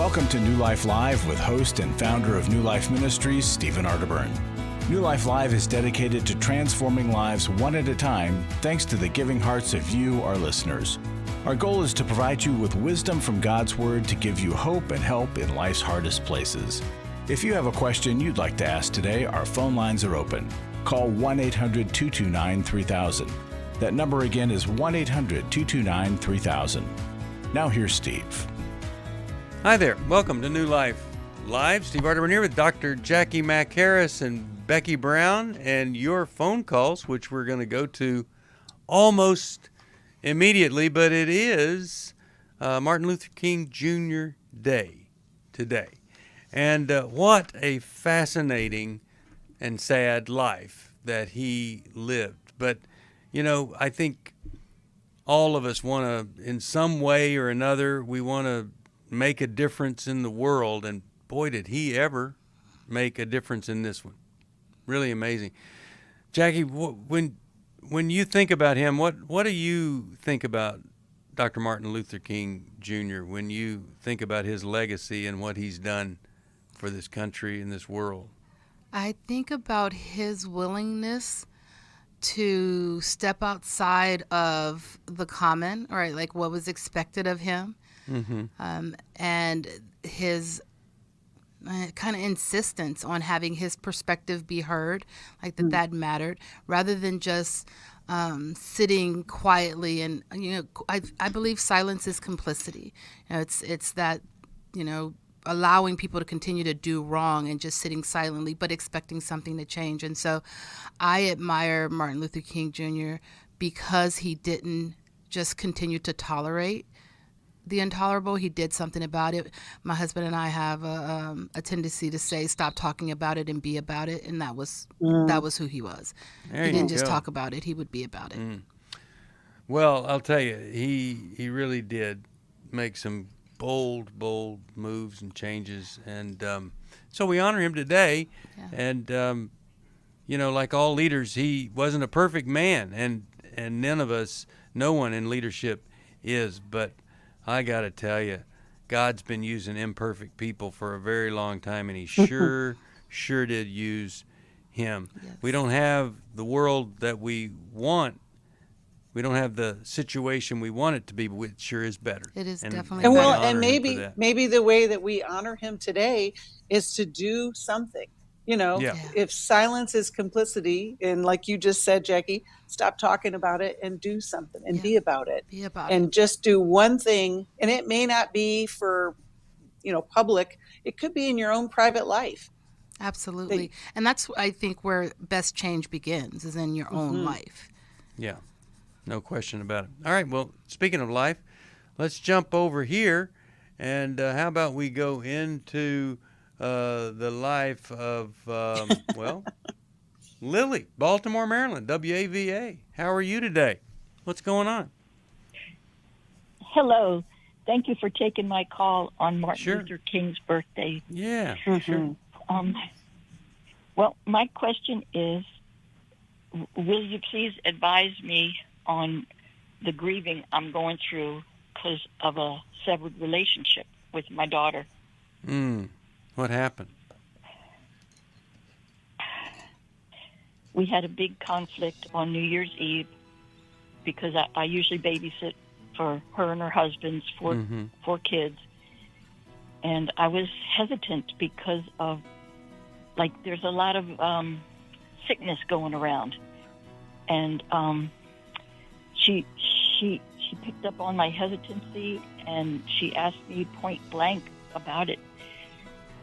Welcome to New Life Live with host and founder of New Life Ministries, Stephen Arterburn. New Life Live is dedicated to transforming lives one at a time thanks to the giving hearts of you, our listeners. Our goal is to provide you with wisdom from God's Word to give you hope and help in life's hardest places. If you have a question you'd like to ask today, our phone lines are open. Call 1-800-229-3000. That number again is 1-800-229-3000. Now here's Steve. Hi there. Welcome to New Life Live. Steve Arterburn here with Dr. Jackie McHarris and Becky Brown, and your phone calls, which we're going to go to almost immediately, but it is Martin Luther King Jr. Day today. And what a fascinating and sad life that he lived. But, you know, I think all of us want to, in some way or another, we want to make a difference in the world. And boy, did he ever make a difference in this one. Really amazing. Jackie, when you think about him, what do you think about Dr. Martin Luther King Jr. when you think about his legacy and what he's done for this country and this world? I think about his willingness to step outside of the common, right, like what was expected of him, and his kind of insistence on having his perspective be heard, like that mattered, rather than just sitting quietly. And I believe silence is complicity. It's that allowing people to continue to do wrong and just sitting silently, but expecting something to change. And so, I admire Martin Luther King Jr. because he didn't just continue to tolerate the intolerable. He did something about it. My husband and I have a tendency to say, stop talking about it and be about it. And that was who he was. He didn't just talk about it. He would be about it. Well, I'll tell you, he really did make some bold moves and changes. And so we honor him today. Yeah. And, like all leaders, he wasn't a perfect man. And none of us, no one in leadership is. But I got to tell you, God's been using imperfect people for a very long time, and he sure did use him. Yes. We don't have the world that we want. We don't have the situation we want it to be, but it sure is better. It is definitely and better. And maybe the way that we honor him today is to do something. If silence is complicity, and like you just said, Jackie, stop talking about it and do something and be about it. And just do one thing. And it may not be for, public. It could be in your own private life. Absolutely. And that's, I think, where best change begins, is in your own life. Yeah, no question about it. All right, well, speaking of life, let's jump over here. And how about we go into the life of, Lilly, Baltimore, Maryland, WAVA. How are you today? What's going on? Hello. Thank you for taking my call on Martin Luther King's birthday. Yeah, sure. Well, my question is, will you please advise me on the grieving I'm going through because of a severed relationship with my daughter? What happened? We had a big conflict on New Year's Eve because I usually babysit for her and her husband's four kids. And I was hesitant because of, there's a lot of sickness going around. And she picked up on my hesitancy, and she asked me point blank about it.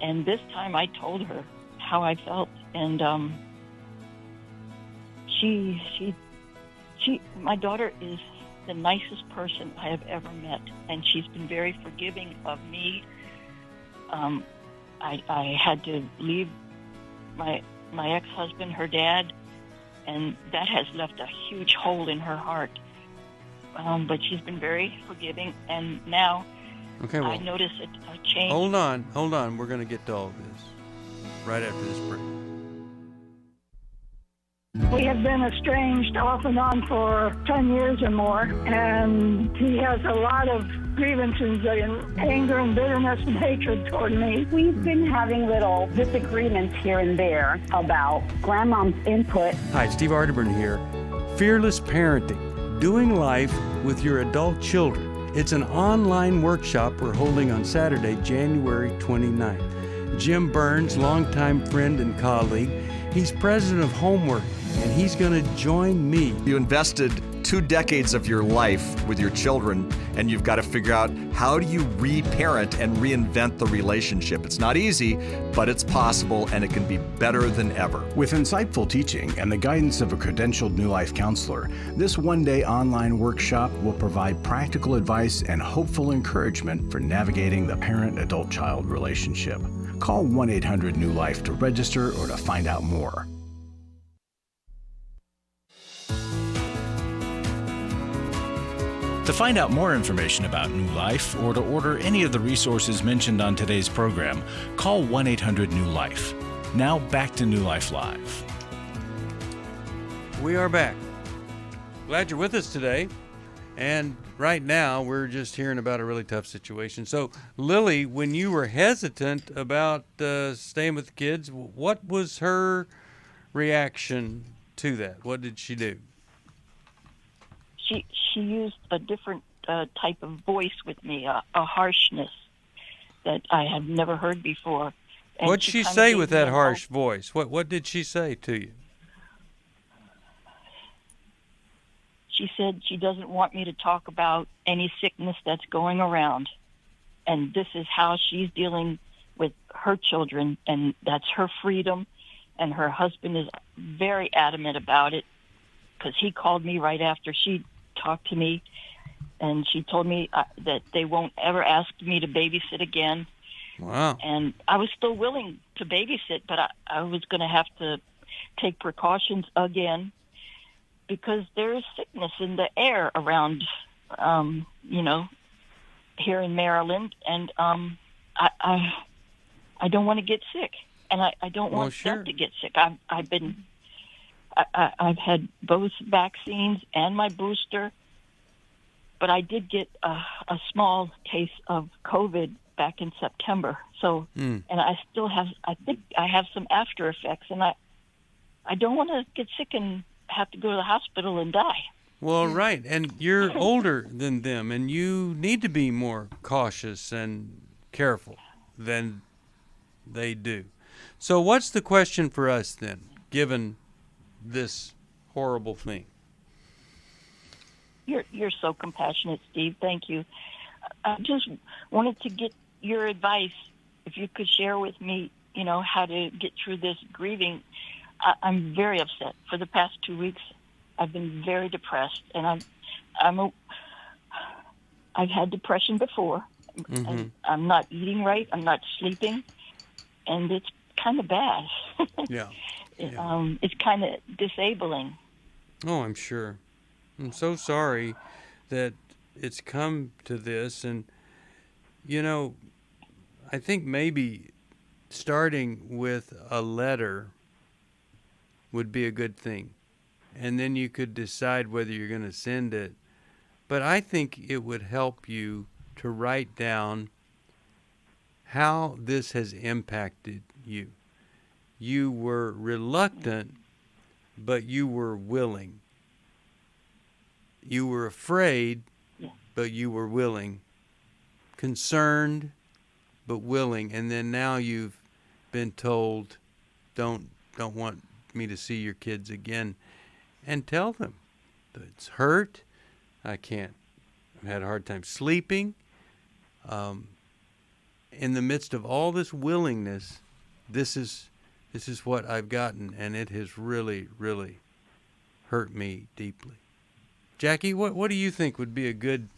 And this time I told her how I felt, and my daughter is the nicest person I have ever met, and she's been very forgiving of me. I had to leave my ex-husband, her dad, and that has left a huge hole in her heart. But she's been very forgiving, and now I notice a change. Hold on. We're going to get to all of this right after this break. We have been estranged off and on for 10 years or more, and he has a lot of grievances and anger and bitterness and hatred toward me. We've been having little disagreements here and there about grandmom's input. Hi, Steve Arterburn here. Fearless Parenting, Doing Life with Your Adult Children. It's an online workshop we're holding on Saturday, January 29th. Jim Burns, longtime friend and colleague, he's president of Homework, and he's going to join me. You invested 2 decades of your life with your children, and you've got to figure out how do you reparent and reinvent the relationship. It's not easy, but it's possible, and it can be better than ever. With insightful teaching and the guidance of a credentialed New Life counselor, this one-day online workshop will provide practical advice and hopeful encouragement for navigating the parent-adult-child relationship. Call 1-800-NEW-LIFE to register or to find out more. To find out more information about New Life or to order any of the resources mentioned on today's program, call 1-800-NEW-LIFE. Now back to New Life Live. We are back. Glad you're with us today. And right now, we're just hearing about a really tough situation. So, Lilly, when you were hesitant about staying with the kids, what was her reaction to that? What did she do? She used a different type of voice with me, a harshness that I had never heard before. And What'd she say with that harsh voice? What did she say to you? She said she doesn't want me to talk about any sickness that's going around. And this is how she's dealing with her children, and that's her freedom. And her husband is very adamant about it because he called me right after she talked to me, and she told me that they won't ever ask me to babysit again. Wow. And I was still willing to babysit, but I was going to have to take precautions again because there is sickness in the air around, here in Maryland, and I don't want to get sick, and I don't want them to get sick. I've had both vaccines and my booster, but I did get a small case of COVID back in September. So, and I think I have some after effects, and I don't want to get sick and have to go to the hospital and die. Well, right, and you're older than them, and you need to be more cautious and careful than they do. So what's the question for us then, given this horrible thing? You're so compassionate, Steve. Thank you. I just wanted to get your advice, if you could share with me, how to get through this grieving. I'm very upset. For the past 2 weeks, I've been very depressed, and I've had depression before. Mm-hmm. And I'm not eating right. I'm not sleeping, and it's kind of bad. Yeah. It's kind of disabling. Oh, I'm sure. I'm so sorry that it's come to this. And, I think maybe starting with a letter would be a good thing. And then you could decide whether you're going to send it. But I think it would help you to write down how this has impacted you. You were reluctant, but you were willing. You were afraid, but you were willing. Concerned, but willing. And then now you've been told, don't want me to see your kids again. And tell them that it's hurt. I've had a hard time sleeping. In the midst of all this willingness, this is what I've gotten, and it has really, really hurt me deeply. Jackie, what do you think would be a good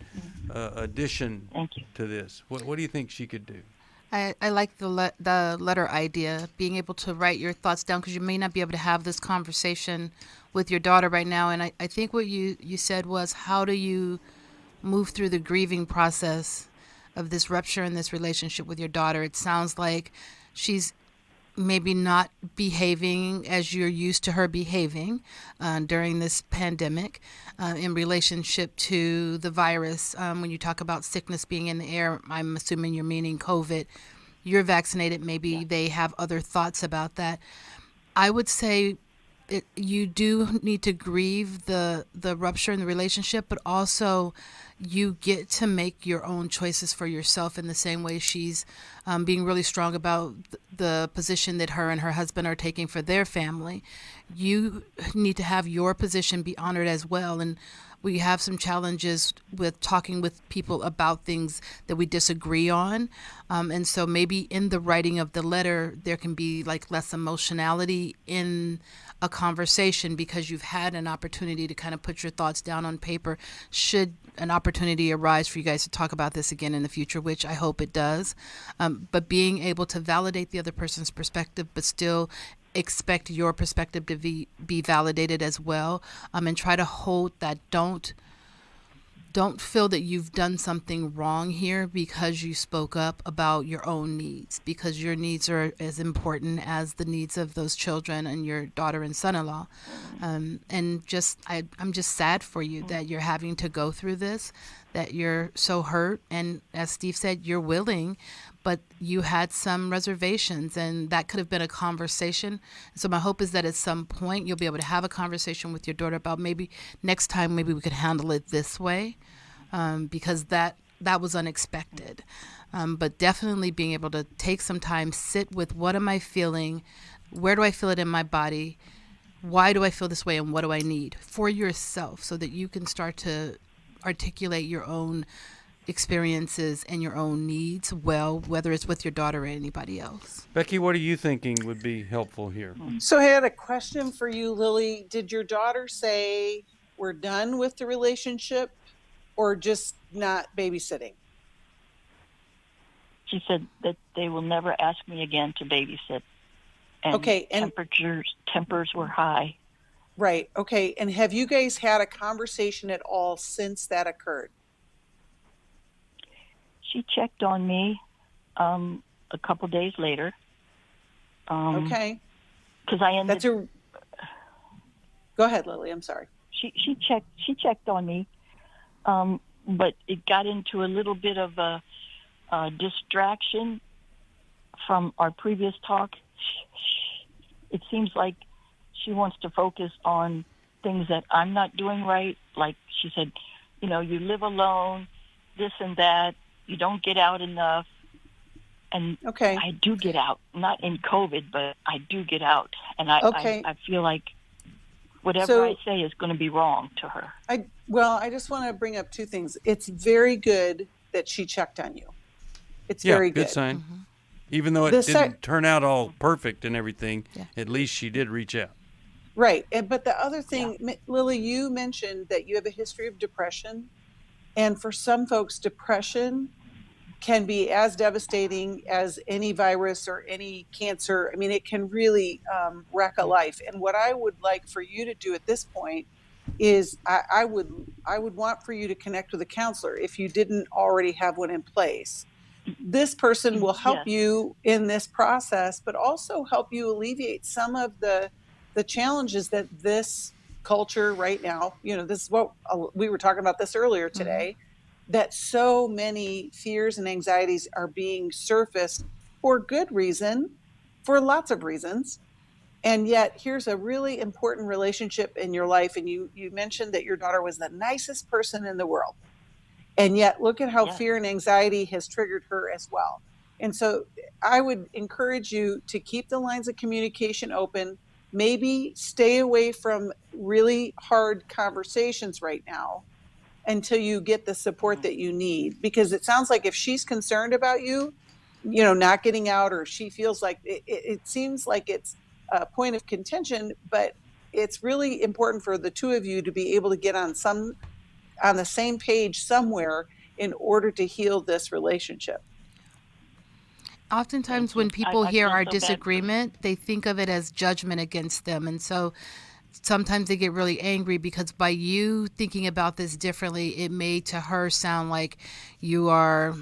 addition to this? What do you think she could do? I like the letter idea, being able to write your thoughts down, because you may not be able to have this conversation with your daughter right now. And I think what you said was, how do you move through the grieving process of this rupture in this relationship with your daughter? It sounds like she's maybe not behaving as you're used to her behaving during this pandemic in relationship to the virus. When you talk about sickness being in the air, I'm assuming you're meaning COVID. You're vaccinated. Maybe they have other thoughts about that. I would say you do need to grieve the rupture in the relationship, but also you get to make your own choices for yourself in the same way she's being really strong about the position that her and her husband are taking for their family. You need to have your position be honored as well. And we have some challenges with talking with people about things that we disagree on. And so maybe in the writing of the letter, there can be like less emotionality in a conversation because you've had an opportunity to kind of put your thoughts down on paper. Should an opportunity arise for you guys to talk about this again in the future, which I hope it does, but being able to validate the other person's perspective, but still expect your perspective to be validated as well, and try to hold that. Don't feel that you've done something wrong here because you spoke up about your own needs, because your needs are as important as the needs of those children and your daughter and son-in-law. And I'm just sad for you that you're having to go through this, that you're so hurt. And as Steve said, you're willing, but you had some reservations, and that could have been a conversation. So my hope is that at some point you'll be able to have a conversation with your daughter about maybe next time, maybe we could handle it this way, because that was unexpected. But definitely being able to take some time, sit with what am I feeling, where do I feel it in my body, why do I feel this way, and what do I need for yourself, so that you can start to articulate your own experiences and your own needs well, whether it's with your daughter or anybody else. Becky, what are you thinking would be helpful here? So I had a question for you, Lily. Did your daughter say we're done with the relationship or just not babysitting? She said that they will never ask me again to babysit. And okay, and tempers were high. Right. Okay. And have you guys had a conversation at all since that occurred? She checked on me a couple days later. Okay. Because I ended. Go ahead, Lily. I'm sorry. She checked on me, but it got into a little bit of a distraction from our previous talk. It seems like she wants to focus on things that I'm not doing right. Like she said, you live alone, this and that. You don't get out enough. And okay. I do get out, not in COVID, but I do get out. And I feel like whatever I say is going to be wrong to her. I just want to bring up two things. It's very good that she checked on you. It's very good. Good sign. Mm-hmm. Even though it didn't turn out all perfect and everything, at least she did reach out. Right. But the other thing, Lily, you mentioned that you have a history of depression. And for some folks, depression can be as devastating as any virus or any cancer. I mean, it can really wreck a life. And what I would like for you to do at this point is I would want for you to connect with a counselor if you didn't already have one in place. This person will help you in this process, but also help you alleviate some of the challenges that this culture right now, this is what we were talking about this earlier today, that so many fears and anxieties are being surfaced for good reason, for lots of reasons. And yet here's a really important relationship in your life. And you mentioned that your daughter was the nicest person in the world. And yet look at how fear and anxiety has triggered her as well. And so I would encourage you to keep the lines of communication open, maybe stay away from really hard conversations right now until you get the support that you need. Because it sounds like if she's concerned about you, not getting out, or she feels like it seems like it's a point of contention, but it's really important for the two of you to be able to get on the same page somewhere in order to heal this relationship. Oftentimes when people hear our disagreement, they think of it as judgment against them. And so sometimes they get really angry because by you thinking about this differently, it may to her sound like you are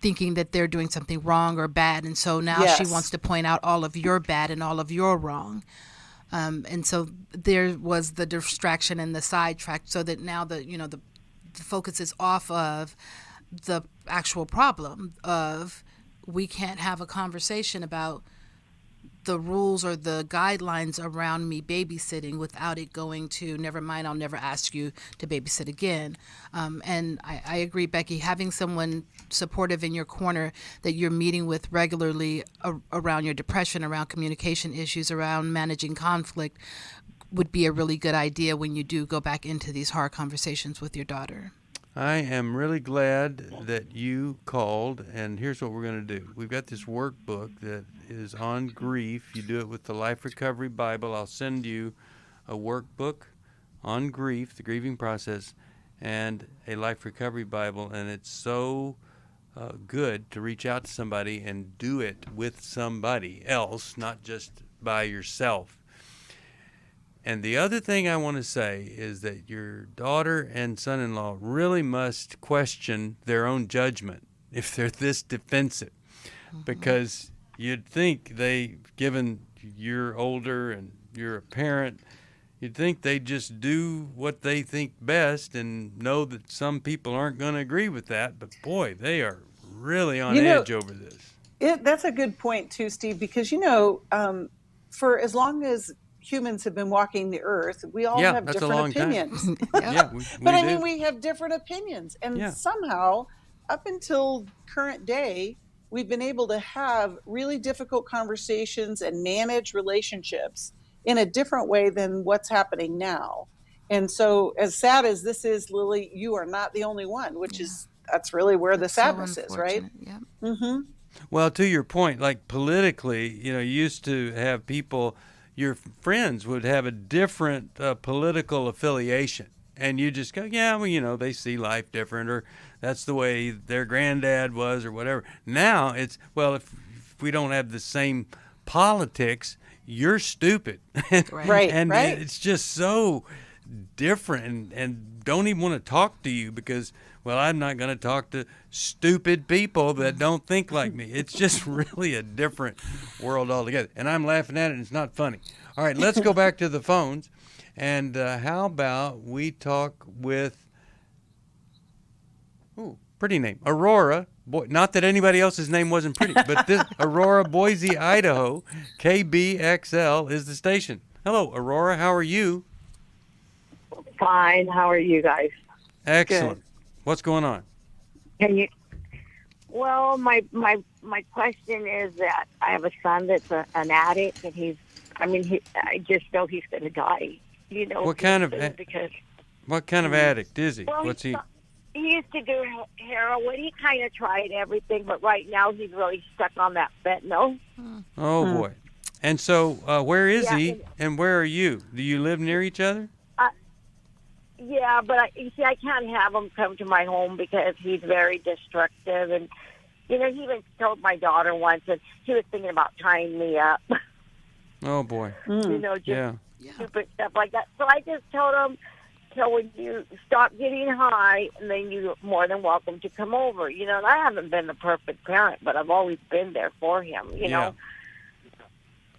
thinking that they're doing something wrong or bad. And so now she wants to point out all of your bad and all of your wrong. And so there was the distraction and the sidetrack, so that now the focus is off of the actual problem of we can't have a conversation about the rules or the guidelines around me babysitting without it going to, never mind, I'll never ask you to babysit again. And I agree, Becky, having someone supportive in your corner that you're meeting with regularly around your depression, around communication issues, around managing conflict would be a really good idea when you do go back into these hard conversations with your daughter. I am really glad that you called, and here's what we're going to do. We've got this workbook that is on grief. You do it with the Life Recovery Bible. I'll send you a workbook on grief, the grieving process, and a Life Recovery Bible, and it's so good to reach out to somebody and do it with somebody else, not just by yourself. And the other thing I want to say is that your daughter and son-in-law really must question their own judgment if they're this defensive, because you'd think given you're older and you're a parent, you'd think they just do what they think best and know that some people aren't going to agree with that. But boy, they are really on edge over this. That's a good point too, Steve, because for as long as humans have been walking the earth, we all have different opinions. We have different opinions, and somehow up until current day we've been able to have really difficult conversations and manage relationships in a different way than what's happening now. And so as sad as this is, Lily, you are not the only one, that's really where the sadness is, right? Yeah. Mm-hmm. Well, to your point, like politically, you used to have people, your friends would have a different political affiliation, and you just go, they see life different, or that's the way their granddad was, or whatever. Now it's, well, if we don't have the same politics, you're stupid. Right. And it's just so different, and don't even want to talk to you because, well, I'm not going to talk to stupid people that don't think like me. It's just really a different world altogether. And I'm laughing at it, and it's not funny. All right, let's go back to the phones. And how about we talk with, pretty name, Aurora. Boy, not that anybody else's name wasn't pretty, but this Aurora, Boise, Idaho, KBXL is the station. Hello, Aurora. How are you? Fine. How are you guys? Excellent. Good. What's going on? Well, my question is that I have a son that's an addict, and I just know he's going to die. What kind of addict is he? Well, What's he? He used to do heroin. He kind of tried everything, but right now he's really stuck on that fentanyl. Oh boy! And so, where is he, and where are you? Do you live near each other? Yeah, but I can't have him come to my home because he's very destructive, and he even told my daughter once, and she was thinking about tying me up. Oh boy! Just stupid stuff like that. So I just told him, so when you stop getting high, and then you're more than welcome to come over. And I haven't been the perfect parent, but I've always been there for him.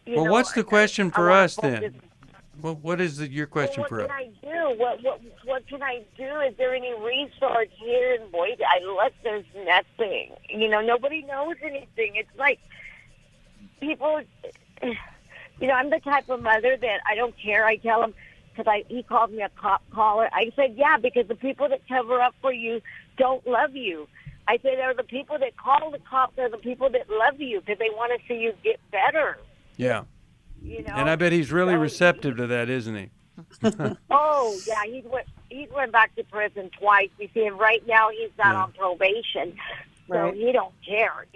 Well, what's the question for us then? Well, what is your question for us? What can I do? What can I do? Is there any resource here in Boise? There's nothing. Nobody knows anything. It's like people. I'm the type of mother that I don't care. I tell him, because he called me a cop caller. I said, yeah, because the people that cover up for you don't love you. I said, they're the people that call the cops. They're the people that love you because they want to see you get better. Yeah. And I bet he's really receptive to that, isn't he? Oh, yeah. He went back to prison twice. You see, and right now he's not on probation, so he don't care.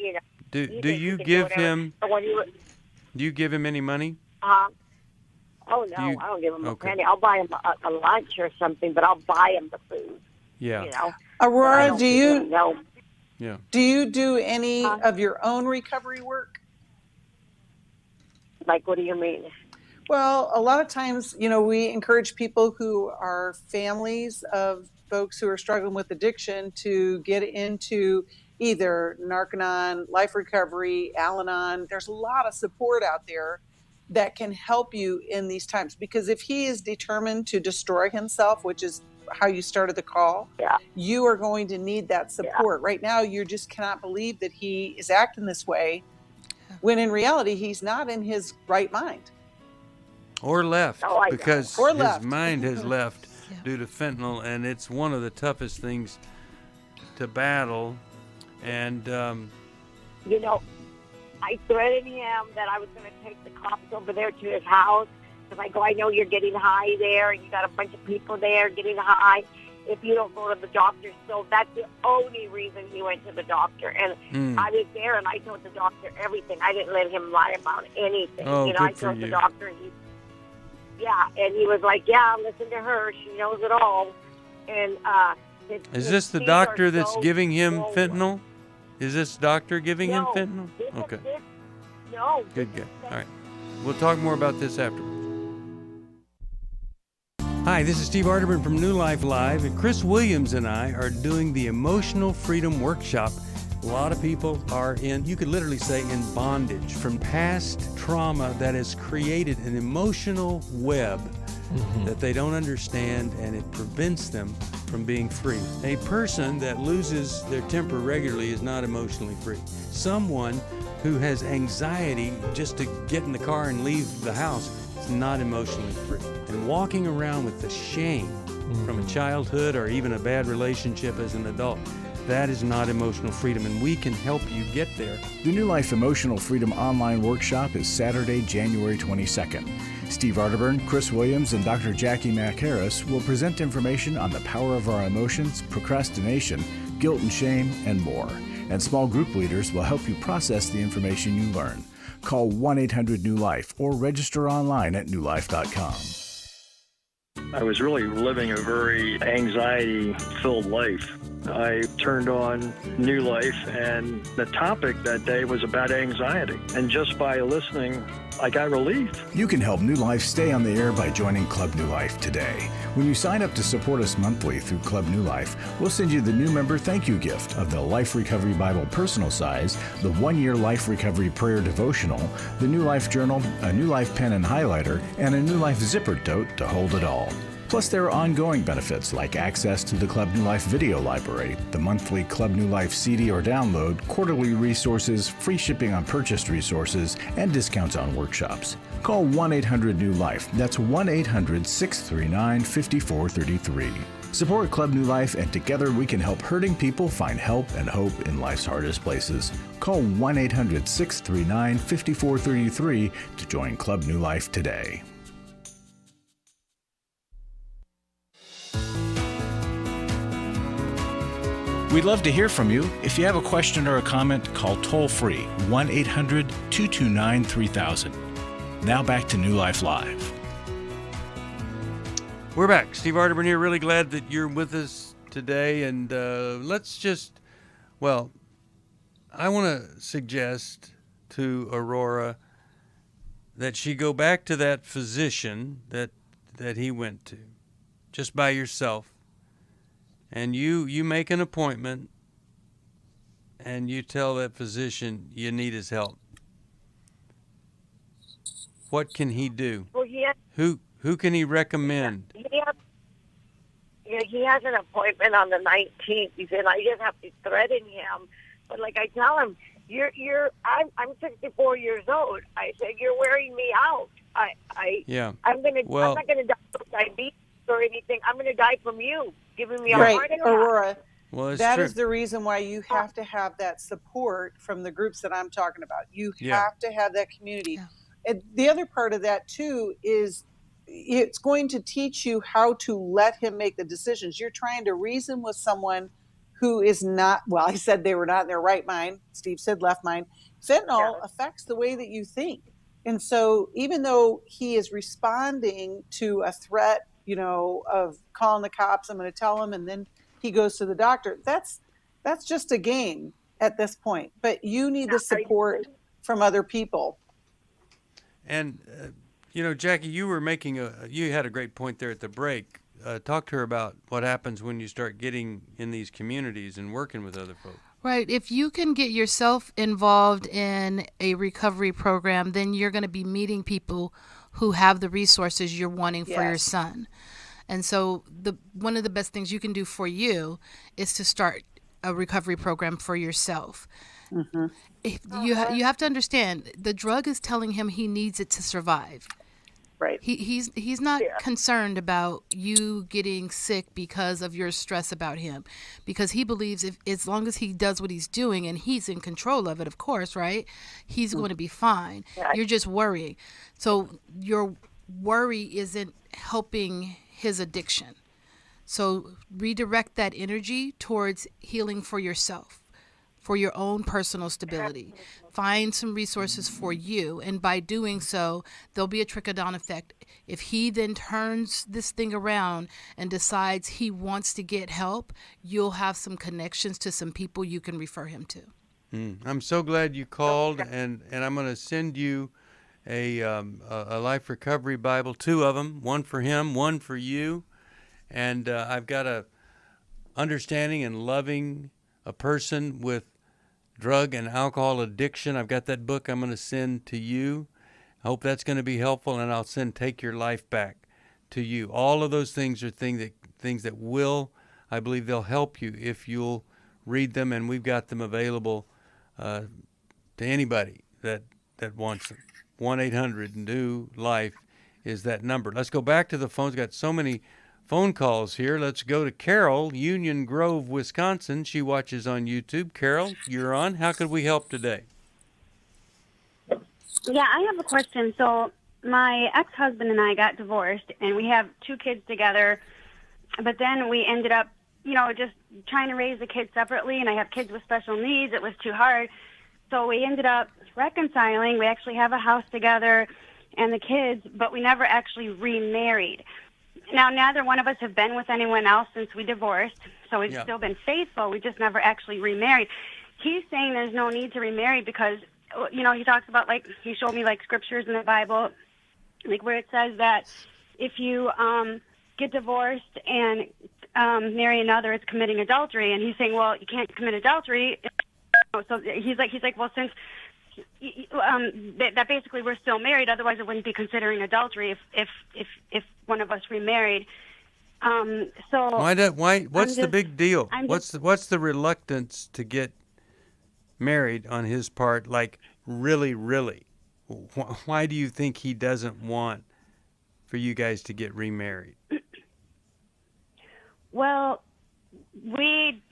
Do you give him? Do you give him any money? Oh no, I don't give him a penny. I'll buy him a lunch or something, but I'll buy him the food. Yeah. Aurora, do you? Yeah. Do you do any of your own recovery work? Like, what do you mean? Well, a lot of times, we encourage people who are families of folks who are struggling with addiction to get into either Narconon, Life Recovery, Al-Anon. There's a lot of support out there that can help you in these times. Because if he is determined to destroy himself, which is how you started the call, you are going to need that support. Right now, you just cannot believe that he is acting this way, when in reality, he's not in his right mind. Or left, because his mind has left due to fentanyl, and it's one of the toughest things to battle. And you know, I threatened him that I was going to take the cops over there to his house, because I go, I know you're getting high there, and you got a bunch of people there getting high if you don't go to the doctor. So that's the only reason he went to the doctor. And I was there, and I told the doctor everything. I didn't let him lie about anything. Oh, I told the doctor, and he was like, listen to her. She knows it all. And is this the doctor that's giving him fentanyl? Is this doctor giving him fentanyl? Okay. No. Good. All right. We'll talk more about this afterwards. Hi, this is Steve Arterburn from New Life Live, and Chris Williams and I are doing the Emotional Freedom Workshop. A lot of people are you could literally say, in bondage from past trauma that has created an emotional web that they don't understand, and it prevents them from being free. A person that loses their temper regularly is not emotionally free. Someone who has anxiety just to get in the car and leave the house is not emotionally free. And walking around with the shame from a childhood or even a bad relationship as an adult, that is not emotional freedom, and we can help you get there. The New Life Emotional Freedom Online Workshop is Saturday, January 22nd. Steve Arterburn, Chris Williams, and Dr. Jackie Mack-Harris will present information on the power of our emotions, procrastination, guilt and shame, and more. And small group leaders will help you process the information you learn. Call 1-800-NEW-LIFE or register online at newlife.com. I was really living a very anxiety-filled life. I turned on New Life, and the topic that day was about anxiety. And just by listening, I got relief. You can help New Life stay on the air by joining Club New Life today. When you sign up to support us monthly through Club New Life, we'll send you the new member thank you gift of the Life Recovery Bible personal size, the 1-year Life Recovery Prayer Devotional, the New Life Journal, a New Life pen and highlighter, and a New Life zipper tote to hold it all. Plus, there are ongoing benefits like access to the Club New Life video library, the monthly Club New Life CD or download, quarterly resources, free shipping on purchased resources, and discounts on workshops. Call 1-800-NEW-LIFE. That's 1-800-639-5433. Support Club New Life, and together we can help hurting people find help and hope in life's hardest places. Call 1-800-639-5433 to join Club New Life today. We'd love to hear from you. If you have a question or a comment, call toll-free 1-800-229-3000. Now back to New Life Live. We're back. Steve Arterburn here. Really glad that you're with us today. And I want to suggest to Aurora that she go back to that physician that he went to, just by yourself. And you make an appointment, and you tell that physician you need his help. What can he do? Well, Who can he recommend? He has an appointment on the 19th. He said I just have to threaten him, but like I tell him, I'm 64 years old. I said you're wearing me out. I'm not gonna die from diabetes or anything. I'm gonna die from you giving me a heart attack. Aurora. Well, that is the reason why you have to have that support from the groups that I'm talking about. You have to have that community. Yeah. And the other part of that too is it's going to teach you how to let him make the decisions. You're trying to reason with someone who is not, well, I said they were not in their right mind. Steve said left mind. Fentanyl affects the way that you think. And so even though he is responding to a threat, of calling the cops, I'm going to tell him, and then he goes to the doctor. That's just a game at this point. But you need the support from other people. And, Jackie, you had a great point there at the break. Talk to her about what happens when you start getting in these communities and working with other folks. Right. If you can get yourself involved in a recovery program, then you're going to be meeting people who have the resources you're wanting for your son. And so one of the best things you can do for you is to start a recovery program for yourself. Mm-hmm. You have to understand, the drug is telling him he needs it to survive. Right. He's not concerned about you getting sick because of your stress about him, because he believes as long as he does what he's doing and he's in control of it, of course, right? He's going to be fine. Yeah. You're just worrying. So your worry isn't helping his addiction. So redirect that energy towards healing for yourself, for your own personal stability. Find some resources for you, and by doing so, there'll be a trickle-down effect. If he then turns this thing around and decides he wants to get help, you'll have some connections to some people you can refer him to. I'm so glad you called, and I'm going to send you a Life Recovery Bible, 2 of them, one for him, one for you. And I've got a understanding and loving a person with drug and alcohol addiction. I've got that book I'm going to send to you. I hope that's going to be helpful, and I'll send Take Your Life Back to you. All of those things are things that will, I believe they'll help you if you'll read them, and we've got them available to anybody that wants them. 1-800-NEW-LIFE is that number. Let's go back to the phones. Got so many phone calls here. Let's go to Carol, Union Grove, Wisconsin. She watches on YouTube. Carol, you're on. How could we help today? Yeah, I have a question. So my ex-husband and I got divorced, and we have 2 kids together, but then we ended up, just trying to raise the kids separately, and I have kids with special needs. It was too hard. So we ended up reconciling. We actually have a house together and the kids, but we never actually remarried. Now, neither one of us have been with anyone else since we divorced, so we've still been faithful. We just never actually remarried. He's saying there's no need to remarry because, he talks about, he showed me, scriptures in the Bible, where it says that if you get divorced and marry another, it's committing adultery. And he's saying, well, you can't commit adultery. So he's like, well, since that basically we're still married, otherwise it wouldn't be considering adultery if one of us remarried. So why? What's the big deal? What's the reluctance to get married on his part? Really, why do you think he doesn't want for you guys to get remarried? Well,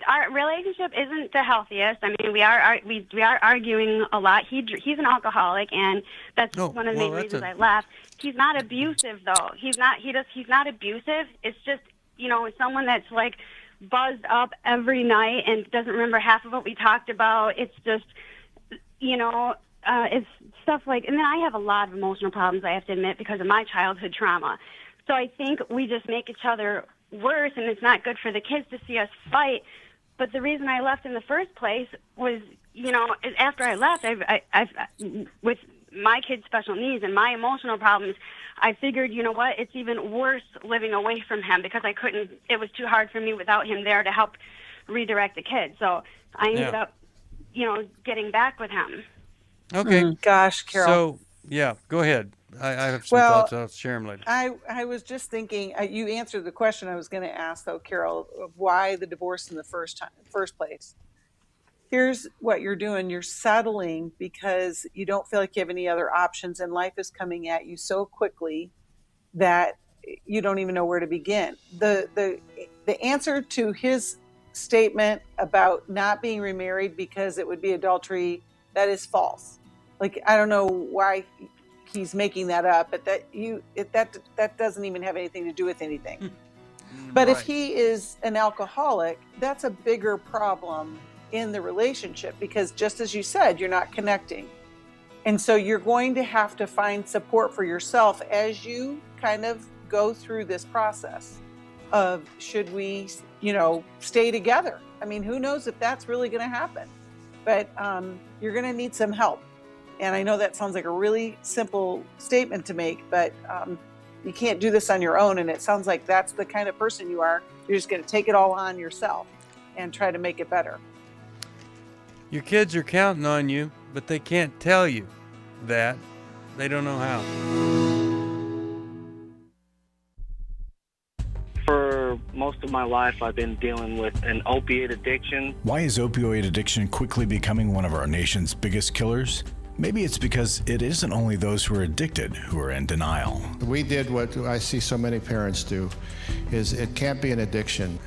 our relationship isn't the healthiest. I mean, we are arguing a lot. He's an alcoholic, and that's one of the main reasons I left. He's not abusive, though. He's not abusive. It's just someone that's buzzed up every night and doesn't remember half of what we talked about. It's just it's stuff and then I have a lot of emotional problems, I have to admit, because of my childhood trauma. So I think we just make each other worse, and it's not good for the kids to see us fight. But the reason I left in the first place was, after I left, I've with my kids' special needs and my emotional problems, I figured, it's even worse living away from him because it was too hard for me without him there to help redirect the kids. So I ended up, getting back with him. Okay. Gosh, Carol. So, go ahead. I have some thoughts. I'll share them later. I was just thinking, you answered the question I was going to ask, though, Carol, of why the divorce in the first place. Here's what you're doing. You're settling because you don't feel like you have any other options, and life is coming at you so quickly that you don't even know where to begin. The answer to his statement about not being remarried because it would be adultery, that is false. I don't know why he's making that up, but that doesn't even have anything to do with anything. But if he is an alcoholic, that's a bigger problem in the relationship because, just as you said, you're not connecting. And so you're going to have to find support for yourself as you kind of go through this process of, should we, stay together? I mean, who knows if that's really going to happen? But you're going to need some help. And I know that sounds like a really simple statement to make, but you can't do this on your own. And it sounds like that's the kind of person you are. You're just going to take it all on yourself and try to make it better. Your kids are counting on you, but they can't tell you that. They don't know how. For most of my life, I've been dealing with an opiate addiction. Why is opioid addiction quickly becoming one of our nation's biggest killers? Maybe it's because it isn't only those who are addicted who are in denial. We did what I see so many parents do, is it can't be an addiction.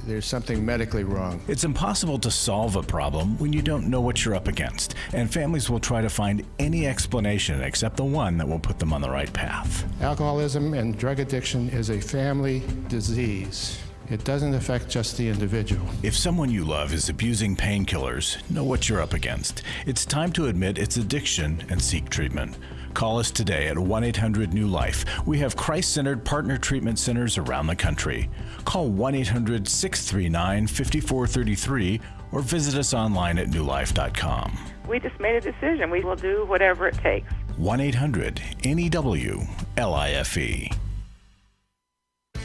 There's something medically wrong. It's impossible to solve a problem when you don't know what you're up against, and families will try to find any explanation except the one that will put them on the right path. Alcoholism and drug addiction is a family disease. It doesn't affect just the individual. If someone you love is abusing painkillers, know what you're up against. It's time to admit it's addiction and seek treatment. Call us today at 1-800-NEW-LIFE. We have Christ-centered partner treatment centers around the country. Call 1-800-639-5433 or visit us online at newlife.com. We just made a decision. We will do whatever it takes. 1-800-NEW-LIFE.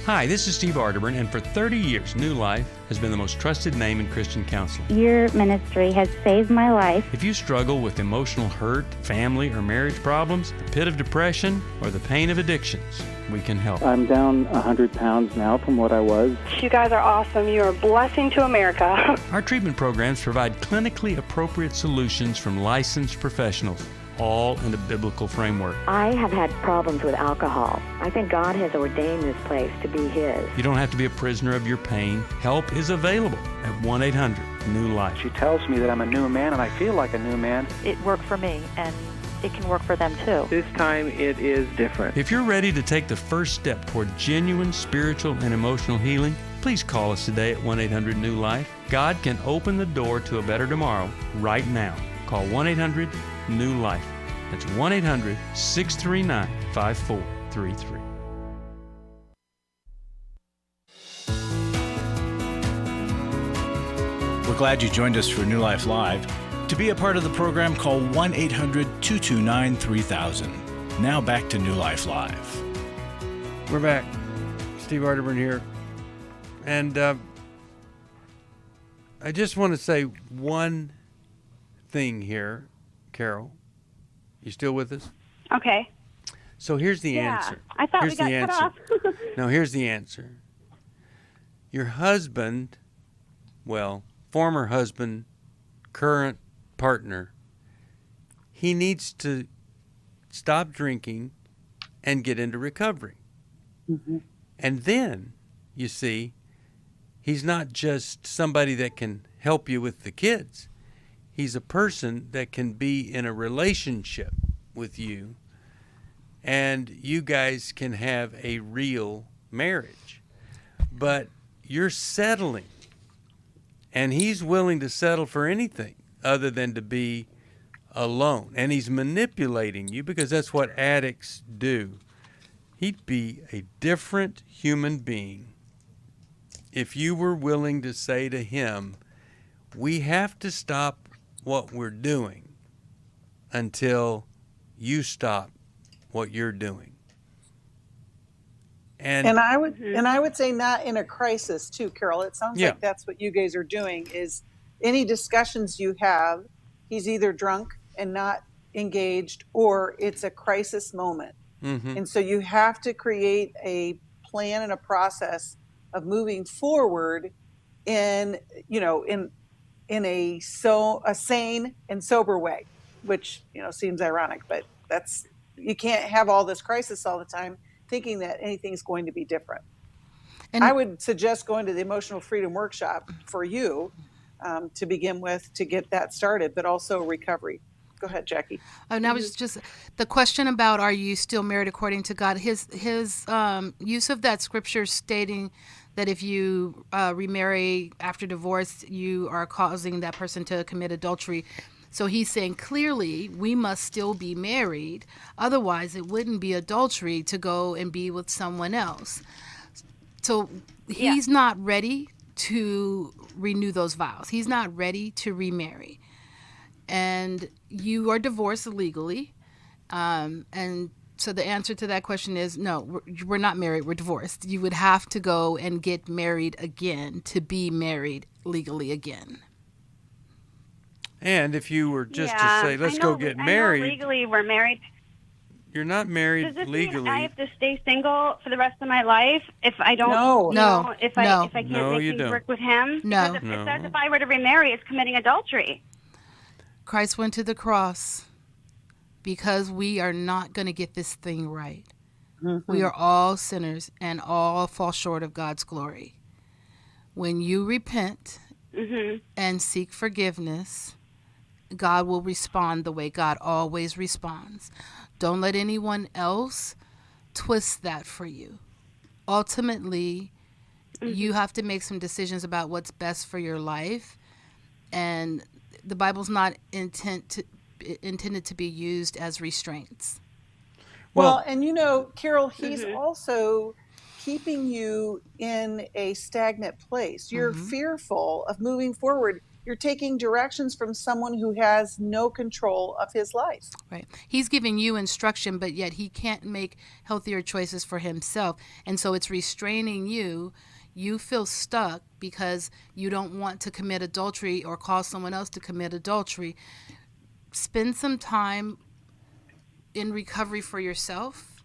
Hi, this is Steve Arterburn, and for 30 years, New Life has been the most trusted name in Christian counseling. Your ministry has saved my life. If you struggle with emotional hurt, family or marriage problems, the pit of depression, or the pain of addictions, we can help. I'm down 100 pounds now from what I was. You guys are awesome. You're a blessing to America. Our treatment programs provide clinically appropriate solutions from licensed professionals, all in a biblical framework. I have had problems with alcohol. I think God has ordained this place to be His. You don't have to be a prisoner of your pain. Help is available at 1-800-NEW-LIFE. She tells me that I'm a new man, and I feel like a new man. It worked for me, and it can work for them too. This time it is different. If you're ready to take the first step toward genuine spiritual and emotional healing, please call us today at 1-800-NEW-LIFE. God can open the door to a better tomorrow right now. Call 1-800-NEW-LIFE. That's 1-800-639-5433. We're glad you joined us for New Life Live. To be a part of the program, call 1-800-229-3000. Now back to New Life Live. We're back. Steve Arterburn here. And I just want to say one thing here, Carol. You still with us? Okay. So here's the answer. I thought we got cut off. No, here's the answer. Your husband, well, former husband, current partner, he needs to stop drinking and get into recovery. Mm-hmm. And then, you see, he's not just somebody that can help you with the kids. He's a person that can be in a relationship with you, and you guys can have a real marriage. But you're settling, and he's willing to settle for anything other than to be alone. And he's manipulating you because that's what addicts do. He'd be a different human being if you were willing to say to him, we have to stop what we're doing until you stop what you're doing. And I would say not in a crisis too, Carol. It sounds like that's what you guys are doing, is any discussions you have, he's either drunk and not engaged, or it's a crisis moment. Mm-hmm. And so you have to create a plan and a process of moving forward in a sane and sober way, which, seems ironic, but you can't have all this crisis all the time thinking that anything's going to be different. And I would suggest going to the Emotional Freedom Workshop for you to begin with, to get that started, but also recovery. Go ahead, Jackie. Oh, now it's just the question about, are you still married according to God? His use of that scripture stating that if you remarry after divorce, you are causing that person to commit adultery. So he's saying clearly we must still be married. Otherwise, it wouldn't be adultery to go and be with someone else. So he's not ready to renew those vows. He's not ready to remarry. And you are divorced legally. And so the answer to that question is no, we're not married, we're divorced. You would have to go and get married again to be married legally again. And if you were just to Yeah, say, let's I know, go get I married, know legally we're married. you're not married Does this legally. mean I have to stay single for the rest of my life if I don't? No. You know, if I No. can't No, make you things don't. work with him? No. Because No. it says if I were to remarry, it's committing adultery. Christ went to the cross because we are not going to get this thing right. We are all sinners and all fall short of God's glory. When you repent and seek forgiveness, God will respond the way God always responds. Don't let anyone else twist that for you. Ultimately, you have to make some decisions about what's best for your life, and the Bible's not intended to be used as restraints. Well, and you know, Carol, he's also keeping you in a stagnant place. You're fearful of moving forward. You're taking directions from someone who has no control of his life. Right. He's giving you instruction, but yet he can't make healthier choices for himself. And so it's restraining you. You feel stuck because you don't want to commit adultery or cause someone else to commit adultery. Spend some time in recovery for yourself,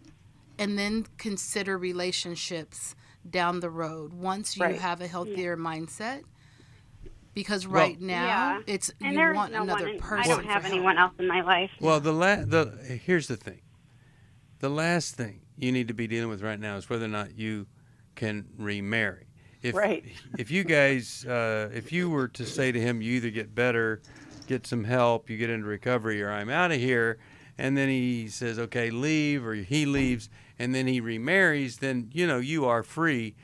and then consider relationships down the road once you have a healthier mindset. Because right now, it's and you there's want no another one, person. I don't have anyone else in my life. Well, here's the thing. The last thing you need to be dealing with right now is whether or not you can remarry. If you guys, if you were to say to him, you either get better, get some help, you get into recovery, or I'm out of here, and then he says, okay, leave, or he leaves, and then he remarries, then, you know, you are free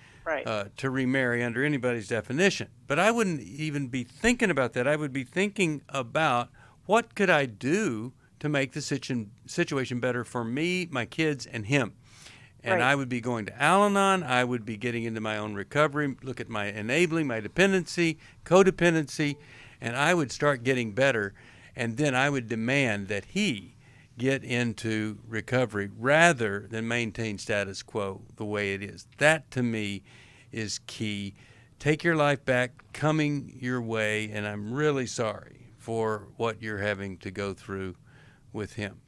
to remarry under anybody's definition. But I wouldn't even be thinking about that. I would be thinking about what could I do to make the situation better for me, my kids, and him. And I would be going to Al-Anon. I would be getting into my own recovery, look at my enabling, my dependency, codependency, and I would start getting better. And then I would demand that he get into recovery rather than maintain status quo the way it is. That, to me, is key. Take your life back, coming your way, and I'm really sorry for what you're having to go through with him.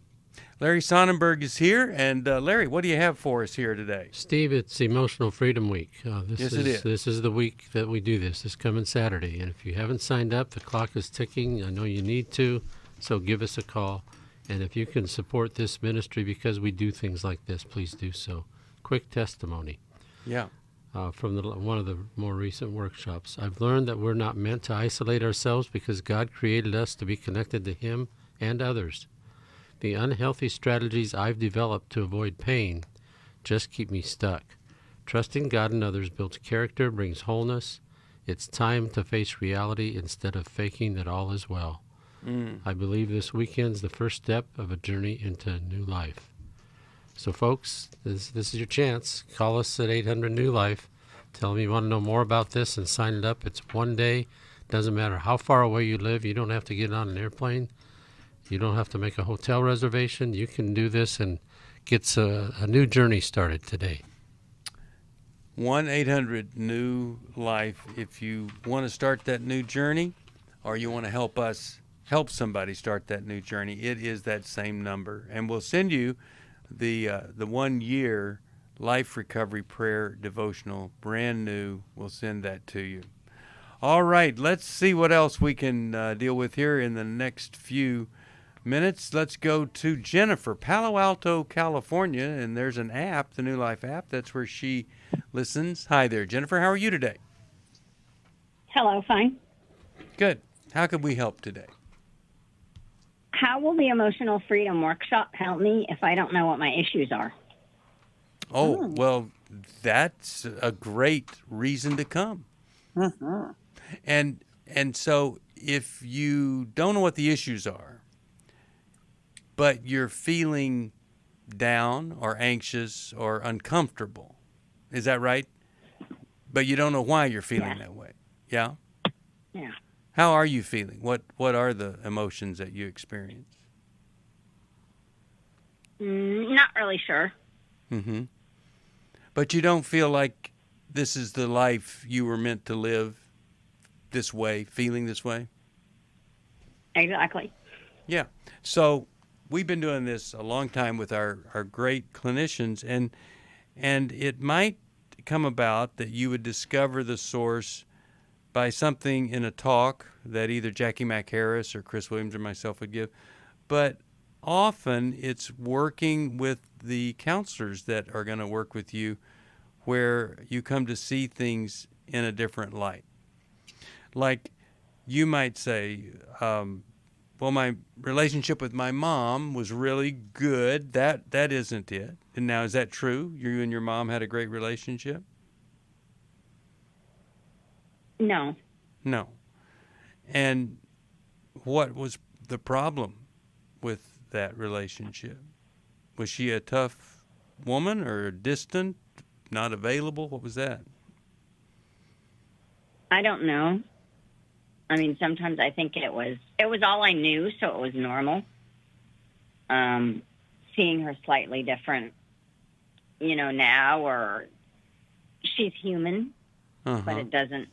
Larry Sonnenberg is here, and Larry, what do you have for us here today? Steve, it's Emotional Freedom Week. Yes, it is. This is the week that we do this coming Saturday, and if you haven't signed up, the clock is ticking. I know you need to, so give us a call. And if you can support this ministry because we do things like this, please do so. Quick testimony. Yeah. From one of the more recent workshops. I've learned that we're not meant to isolate ourselves because God created us to be connected to Him and others. The unhealthy strategies I've developed to avoid pain just keep me stuck. Trusting God and others builds character, brings wholeness. It's time to face reality instead of faking that all is well. I believe this weekend's the first step of a journey into new life. So, folks, this is your chance. Call us at 800-NEW-LIFE. Tell them you want to know more about this and sign it up. It's one day. Doesn't matter how far away you live. You don't have to get on an airplane. You don't have to make a hotel reservation. You can do this and get a new journey started today. 1-800-NEW-LIFE. If you want to start that new journey or you want to help help somebody start that new journey, it is that same number. And we'll send you the 1-year Life Recovery Prayer Devotional, brand new. We'll send that to you. All right, let's see what else we can deal with here in the next few minutes. Let's go to Jennifer, Palo Alto, California, and there's an app, the New Life app. That's where she listens. Hi there, Jennifer. How are you today? Hello, fine. Good. How can we help today? How will the Emotional Freedom Workshop help me if I don't know what my issues are? Oh, well, that's a great reason to come. And so if you don't know what the issues are, but you're feeling down or anxious or uncomfortable, is that right? But you don't know why you're feeling that way. Yeah? Yeah. How are you feeling? What are the emotions that you experience? Not really sure. Mm-hmm. But you don't feel like this is the life you were meant to live this way, feeling this way? Exactly. Yeah. So we've been doing this a long time with our great clinicians, and it might come about that you would discover the source by something in a talk that either Jackie Mack Harris or Chris Williams or myself would give. But often it's working with the counselors that are going to work with you, where you come to see things in a different light. Like you might say, well, my relationship with my mom was really good. That isn't it. And now, is that true? You and your mom had a great relationship? No. No. And what was the problem with that relationship? Was she a tough woman or distant, not available? What was that? I don't know. I mean, sometimes I think it was all I knew, so it was normal. Seeing her slightly different, now, or she's human, but it doesn't.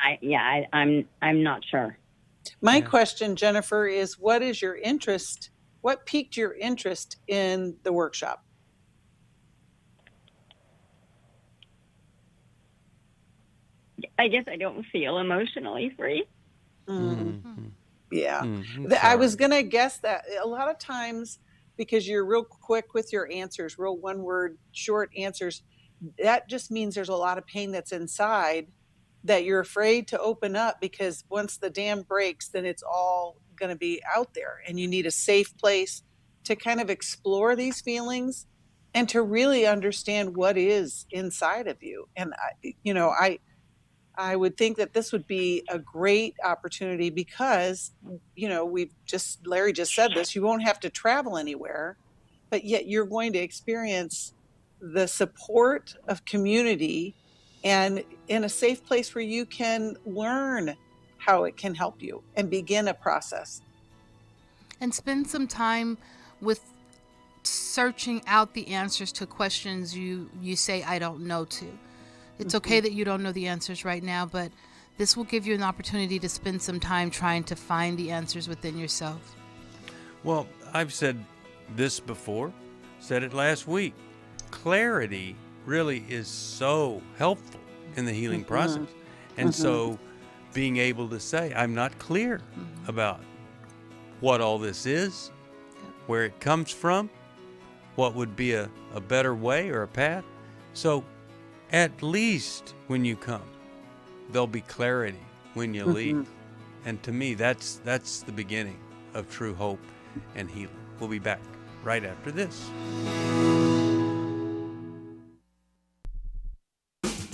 I'm not sure. My question, Jennifer, is what is your interest? What piqued your interest in the workshop? I guess I don't feel emotionally free. Mm-hmm. Yeah. I was going to guess that a lot of times, because you're real quick with your answers, real one-word short answers, that just means there's a lot of pain that's inside that you're afraid to open up, because once the dam breaks, then it's all going to be out there, and you need a safe place to kind of explore these feelings and to really understand what is inside of you. And I would think that this would be a great opportunity because, Larry just said this, you won't have to travel anywhere, but yet you're going to experience the support of community and in a safe place where you can learn how it can help you and begin a process. And spend some time with searching out the answers to questions you say, I don't know to. It's okay that you don't know the answers right now, but this will give you an opportunity to spend some time trying to find the answers within yourself. Well, I've said this before, said it last week. Clarity really is so helpful in the healing process. And so being able to say, I'm not clear about what all this is, where it comes from, what would be a better way or a path. So at least when you come, there'll be clarity when you leave. And to me, that's the beginning of true hope and healing. We'll be back right after this.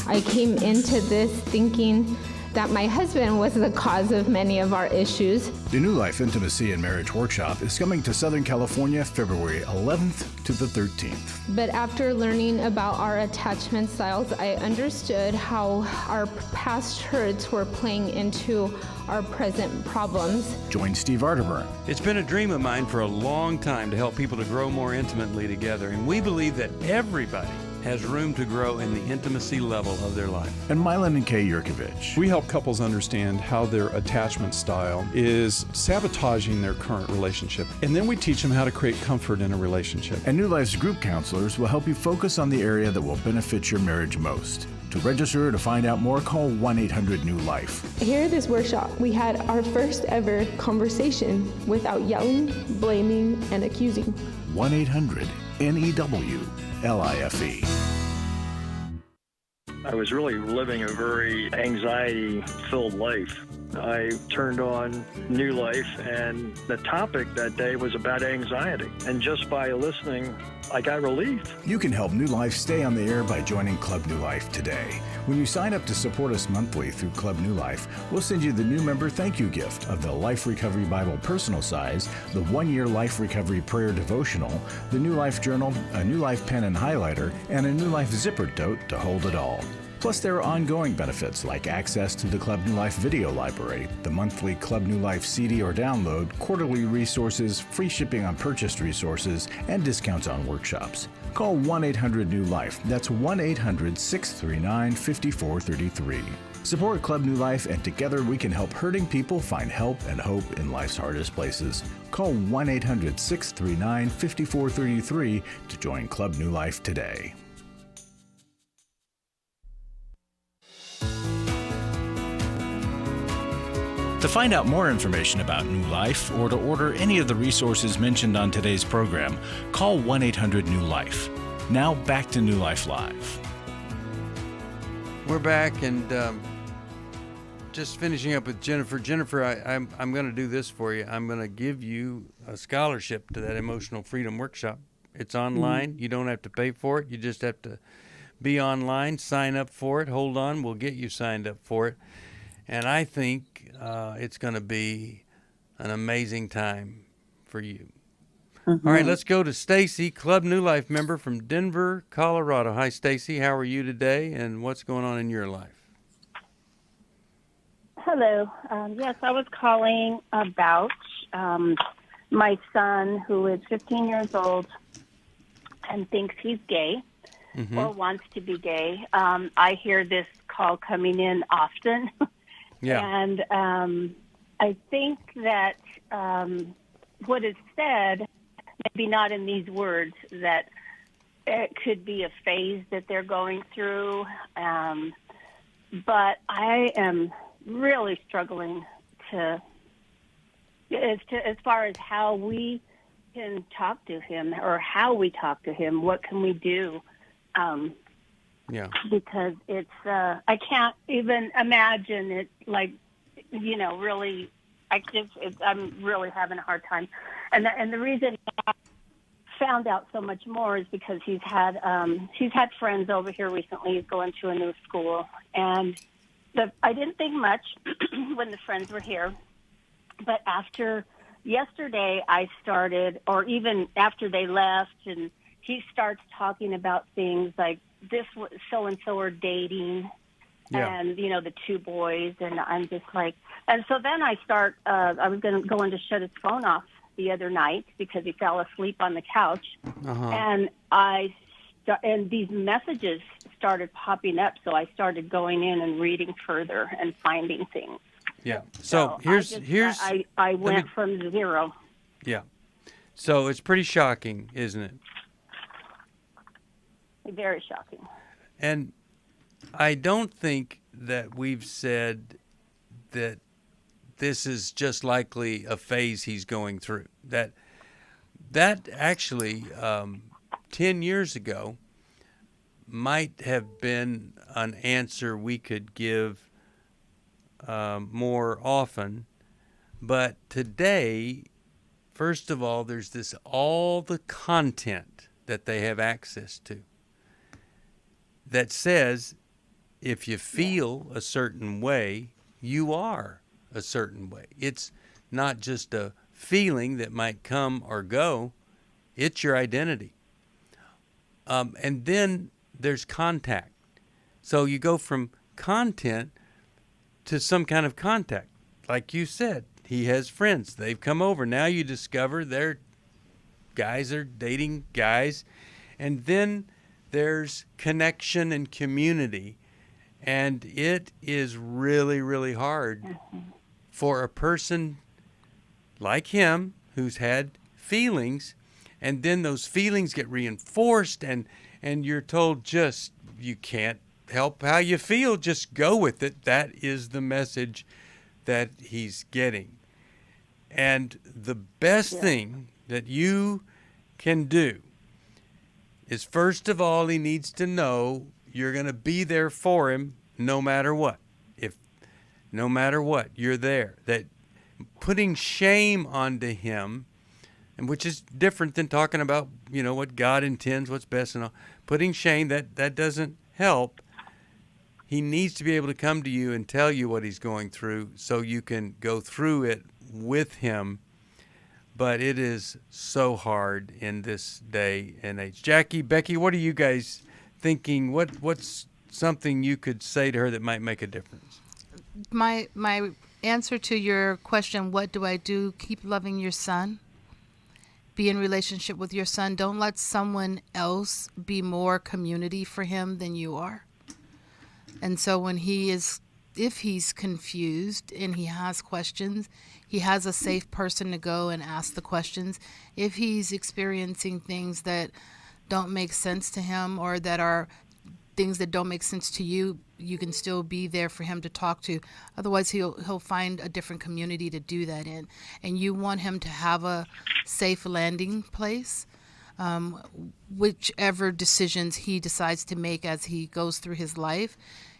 I came into this thinking that my husband was the cause of many of our issues. The New Life Intimacy and Marriage Workshop is coming to Southern California February 11th to the 13th. But after learning about our attachment styles, I understood how our past hurts were playing into our present problems. Join Steve Arterburn. It's been a dream of mine for a long time to help people to grow more intimately together, and we believe that everybody has room to grow in the intimacy level of their life. And Mylan and Kay Yurkovich. We help couples understand how their attachment style is sabotaging their current relationship. And then we teach them how to create comfort in a relationship. And New Life's group counselors will help you focus on the area that will benefit your marriage most. To register or to find out more, call 1-800-NEW-LIFE. Here at this workshop, we had our first ever conversation without yelling, blaming, and accusing. 1-800-NEW-LIFE. I was really living a very anxiety-filled life. I turned on New Life, and the topic that day was about anxiety. And just by listening, I got relief. You can help New Life stay on the air by joining Club New Life today. When you sign up to support us monthly through Club New Life, we'll send you the new member thank you gift of the Life Recovery Bible personal size, the 1-year Life Recovery Prayer Devotional, the New Life Journal, a New Life pen and highlighter, and a New Life zipper tote to hold it all. Plus, there are ongoing benefits like access to the Club New Life video library, the monthly Club New Life CD or download, quarterly resources, free shipping on purchased resources, and discounts on workshops. Call 1-800-NEW-LIFE. That's 1-800-639-5433. Support Club New Life, and together we can help hurting people find help and hope in life's hardest places. Call 1-800-639-5433 to join Club New Life today. To find out more information about New Life or to order any of the resources mentioned on today's program, call 1-800-NEW-LIFE. Now back to New Life Live. We're back, and just finishing up with Jennifer. Jennifer, I'm going to do this for you. I'm going to give you a scholarship to that Emotional Freedom Workshop. It's online. You don't have to pay for it. You just have to be online, sign up for it. Hold on, we'll get you signed up for it. And I think it's going to be an amazing time for you. All right, let's go to Stacy, Club New Life member from Denver, Colorado. Hi, Stacy. How are you today, and what's going on in your life? Hello. Yes, I was calling about my son, who is 15 years old and thinks he's gay or wants to be gay. I hear this call coming in often. Yeah. And I think that what is said, maybe not in these words, that it could be a phase that they're going through. But I am really struggling as far as how we can talk to him, or how we talk to him. What can we do? Yeah. Because it's, I can't even imagine it, like, really, I'm really having a hard time. And the reason I found out so much more is because he's had friends over here recently. He's going to a new school. And I didn't think much when the friends were here. But after yesterday, I started, or even after they left, and he starts talking about things like, this so-and-so are dating, and, the two boys, and I'm just like, and so then I was going to go in to shut his phone off the other night because he fell asleep on the couch, and and these messages started popping up, so I started going in and reading further and finding things. Yeah. So here's I went from zero. Yeah. So it's pretty shocking, isn't it? Very shocking. And I don't think that we've said that this is just likely a phase he's going through. That actually 10 years ago might have been an answer we could give more often. But today, first of all, there's all the content that they have access to that says if you feel a certain way, you are a certain way. It's not just a feeling that might come or go. It's your identity. And then there's contact. So you go from content to some kind of contact. Like you said, he has friends. They've come over. Now you discover their guys are dating guys. And then there's connection and community. And it is really, really hard for a person like him who's had feelings, and then those feelings get reinforced, and you're told just, you can't help how you feel, just go with it. That is the message that he's getting. And the best thing that you can do is, first of all, he needs to know you're going to be there for him no matter what. No matter what, you're there. That putting shame onto him, and which is different than talking about, what God intends, what's best and all. Putting shame, that doesn't help. He needs to be able to come to you and tell you what he's going through so you can go through it with him. But it is so hard in this day and age. Jackie, Becky, what are you guys thinking? What's something you could say to her that might make a difference? My answer to your question, what do I do? Keep loving your son, be in relationship with your son. Don't let someone else be more community for him than you are. And so when if he's confused and he has questions, he has a safe person to go and ask the questions. If he's experiencing things that don't make sense to him, or that are things that don't make sense to you, you can still be there for him to talk to. Otherwise, he'll find a different community to do that in. And you want him to have a safe landing place, whichever decisions he decides to make as he goes through his life.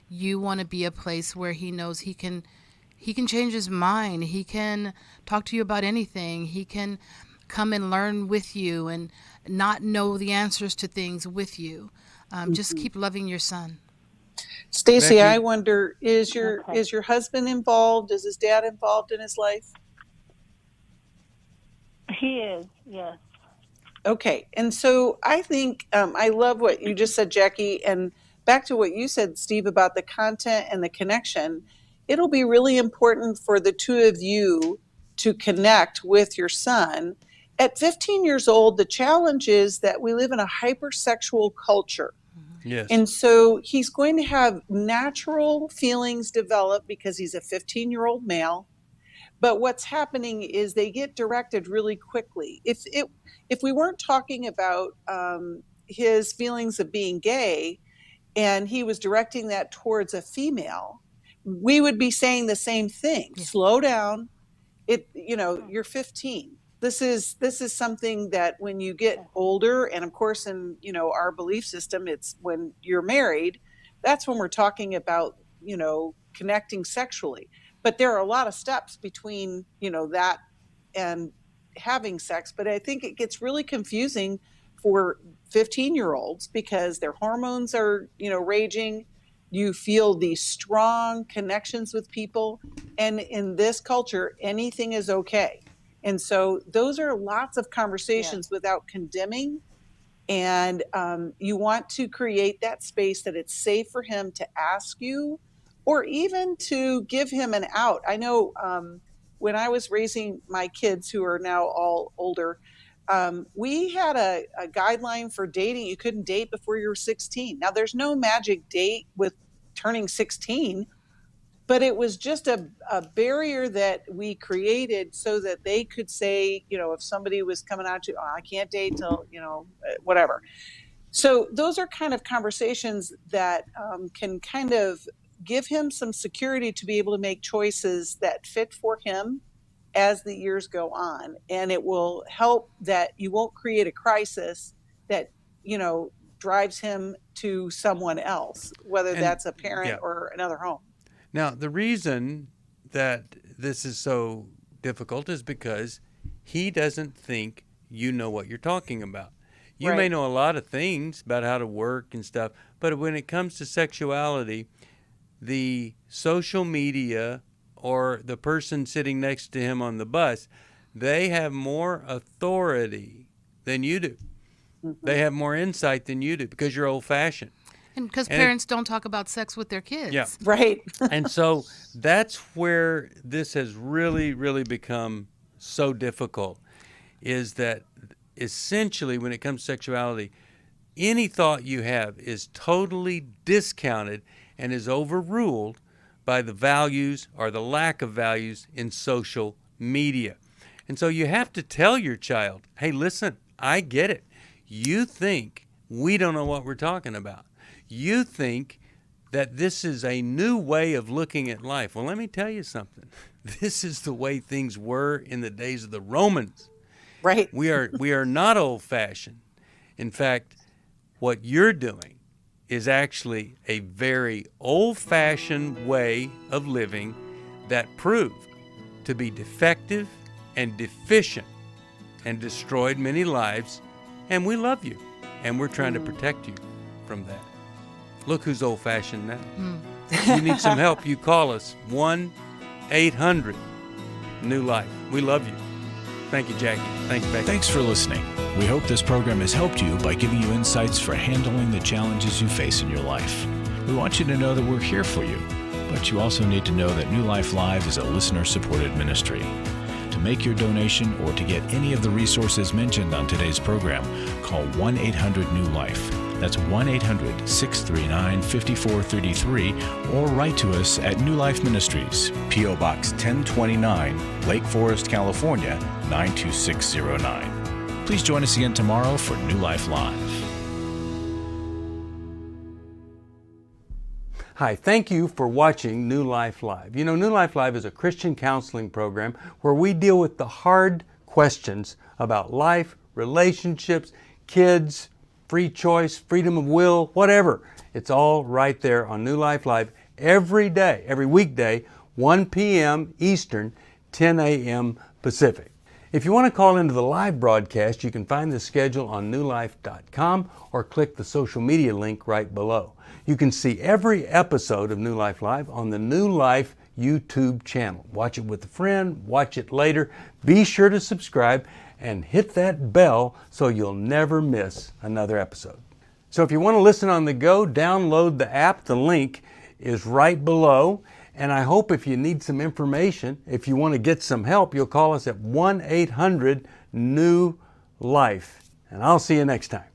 You want to be a place where he knows he can change his mind. He can talk to you about anything. He can come and learn with you and not know the answers to things with you. Just keep loving your son. Stacy, I wonder, is your husband involved? Is his dad involved in his life? He is, yes. Okay, and so I think I love what you just said, Jackie, and back to what you said, Steve, about the content and the connection. It'll be really important for the two of you to connect with your son. At 15 years old, the challenge is that we live in a hypersexual culture. Yes. And so he's going to have natural feelings develop because he's a 15-year-old male. But what's happening is they get directed really quickly. If we weren't talking about his feelings of being gay and he was directing that towards a female, we would be saying the same thing. Yeah. Slow down. You're 15. This is something that when you get older, and of course in, our belief system, it's when you're married, that's when we're talking about, connecting sexually. But there are a lot of steps between, that and having sex. But I think it gets really confusing for 15-year-olds because their hormones are, raging. You feel these strong connections with people. And in this culture, anything is okay. And so those are lots of conversations without condemning. And you want to create that space that it's safe for him to ask you, or even to give him an out. I know when I was raising my kids, who are now all older, we had a guideline for dating. You couldn't date before you were 16. Now, there's no magic date with turning 16. But it was just a barrier that we created so that they could say, if somebody was coming out to, I can't date till, whatever. So those are kind of conversations that can kind of give him some security to be able to make choices that fit for him as the years go on. And it will help that you won't create a crisis that, drives him to someone else, whether that's a parent or another home. Now, the reason that this is so difficult is because he doesn't think you know what you're talking about. You may know a lot of things about how to work and stuff, but when it comes to sexuality, the social media or the person sitting next to him on the bus, they have more authority than you do. Mm-hmm. They have more insight than you do because you're old-fashioned. And because parents don't talk about sex with their kids. Yeah. Right. And so that's where this has really, really become so difficult, is that essentially when it comes to sexuality, any thought you have is totally discounted and is overruled by the values or the lack of values in social media. And so you have to tell your child, hey, listen, I get it. You think we don't know what we're talking about. You think that this is a new way of looking at life. Well, let me tell you something. This is the way things were in the days of the Romans. Right. We are not old-fashioned. In fact, what you're doing is actually a very old-fashioned way of living that proved to be defective and deficient and destroyed many lives. And we love you, and we're trying to protect you from that. Look who's old-fashioned now. If you need some help, you call us, 1-800-NEW-LIFE. We love you. Thank you, Jackie. Thank you, Becky. Thanks for listening. We hope this program has helped you by giving you insights for handling the challenges you face in your life. We want you to know that we're here for you, but you also need to know that New Life Live is a listener-supported ministry. To make your donation or to get any of the resources mentioned on today's program, call 1-800-NEW-LIFE. That's 1-800-639-5433, or write to us at New Life Ministries, P.O. Box 1029, Lake Forest, California, 92609. Please join us again tomorrow for New Life Live. Hi, thank you for watching New Life Live. You know, New Life Live is a Christian counseling program where we deal with the hard questions about life, relationships, kids, free choice, freedom of will, whatever. It's all right there on New Life Live every day, every weekday, 1 p.m. Eastern, 10 a.m. Pacific. If you want to call into the live broadcast, you can find the schedule on newlife.com or click the social media link right below. You can see every episode of New Life Live on the New Life YouTube channel. Watch it with a friend, watch it later. Be sure to subscribe and hit that bell so you'll never miss another episode. So if you want to listen on the go, download the app. The link is right below. And I hope if you need some information, if you want to get some help, you'll call us at 1-800-NEW-LIFE. And I'll see you next time.